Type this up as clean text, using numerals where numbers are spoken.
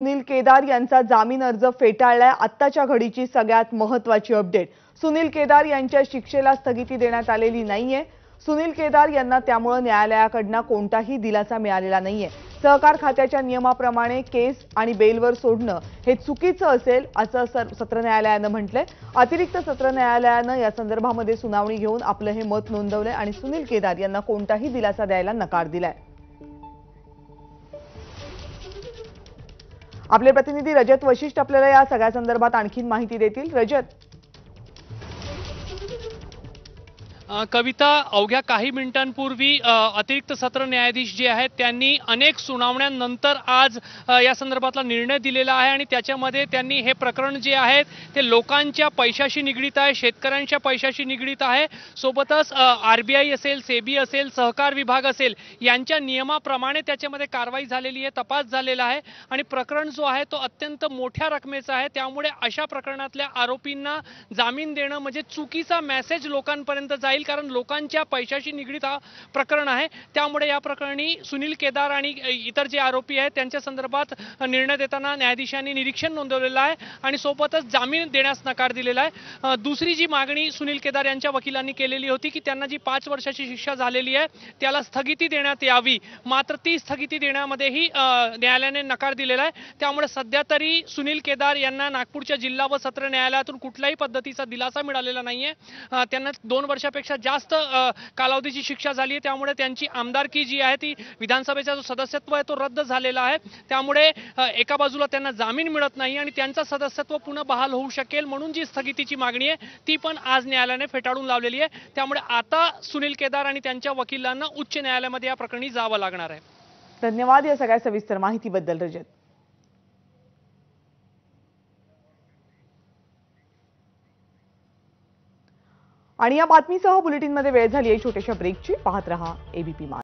सुनील केदार यांचा जामीन अर्ज फेटाळलाय। आत्ताच्या घडीची सगळ्यात महत्त्वाची अपडेट, सुनील केदार यांच्या शिक्षेला स्थगिती देण्यात आलेली नाहीये। सुनील केदार यांना त्यामुळे न्यायालयाकडून कोणताही दिलासा मिळालेला नाहीये। सहकार खात्याच्या नियमाप्रमाणे केस आणि बेलवर सोडणं हे चुकीचं असेल असं सत्र न्यायालयानं म्हटलंय। अतिरिक्त सत्र न्यायालयानं या संदर्भामध्ये सुनावणी घेऊन आपलं हे मत नोंदवलंय आणि सुनील केदार यांना कोणताही दिलासा द्यायला नकार दिलाय। आपले प्रतिनिधी रजत वशिष्ठ आपल्याला या सगळ्या संदर्भात आणखी माहिती देतील। रजत, कविता, अवघ्या काही मिनिटांपूर्वी अतिरिक्त सत्र न्यायाधीश जे आहेत त्यांनी अनेक सुनावण्यांनंतर आज या संदर्भातला निर्णय दिलेला आहे आणि त्याच्यामध्ये त्यांनी हे प्रकरण जे आहे ते लोकांच्या पैशाशी निगडीत आहे, शेतकऱ्यांच्या पैशाशी निगडीत आहे। सोबतच आरबीआय असेल, सेबी असेल, सहकार विभाग असेल यांच्या नियमाप्रमाणे त्याच्यामध्ये कारवाई झालेली आहे, तपास झालेला आहे आणि प्रकरण जो आहे तो अत्यंत मोठ्या रकमेचा आहे। त्यामुळे अशा प्रकरणातल्या आरोपींना जामीन देणं म्हणजे चुकीचा मेसेज लोकांपर्यंत जाईल, कारण लोकांच्या पैशाशी निगडीत हा प्रकरण आहे। त्यामुळे या प्रकरणी सुनील केदार आणि इतर जे आरोपी आहेत त्यांच्या संदर्भात निर्णय देताना न्यायाधीशांनी निरीक्षण नोंदवलेलं आहे आणि सोबतच जामीन देण्यास नकार दिलेला आहे। दुसरी जी मागणी सुनील केदार यांच्या वकिलांनी केलेली होती की त्यांना जी 5 वर्षाची शिक्षा झालेली आहे त्याला स्थगिती देण्यात यावी, मात्र ती स्थगिती देण्यामध्येही न्यायालयाने नकार दिलेला आहे। त्यामुळे सध्या तरी सुनील केदार यांना नागपूरच्या जिल्हा व सत्र न्यायालयातून कुठल्याही पद्धतीचा दिलासा मिळालेला नाहीये। त्यांना 2 वर्षापेक्षा जास्त कालावधीची शिक्षा झाली आहे। त्यामुळे त्यांची आमदारकी जी आहे ती विधानसभेचा जो सदस्यत्व आहे तो रद्द झालेला आहे। त्यामुळे एका बाजूला त्यांना जामीन मिळत नाही आणि त्यांचं सदस्यत्व पुन्हा बहाल होऊ शकेल म्हणून जी स्थगितीची मागणी आहे ती पण आज न्यायालयाने फेटाळून लावलेली आहे। त्यामुळे आता सुनील केदार आणि त्यांच्या वकिलांना उच्च न्यायालयामध्ये या प्रकरणी जावं लागणार आहे। धन्यवाद या सगळ्या सविस्तर माहितीबद्दल रजत। आणि या बातमीसह बुलेटिनमध्ये वेळ झाली आहे छोट्याशा ब्रेकची। पाहत रहा एबीपी।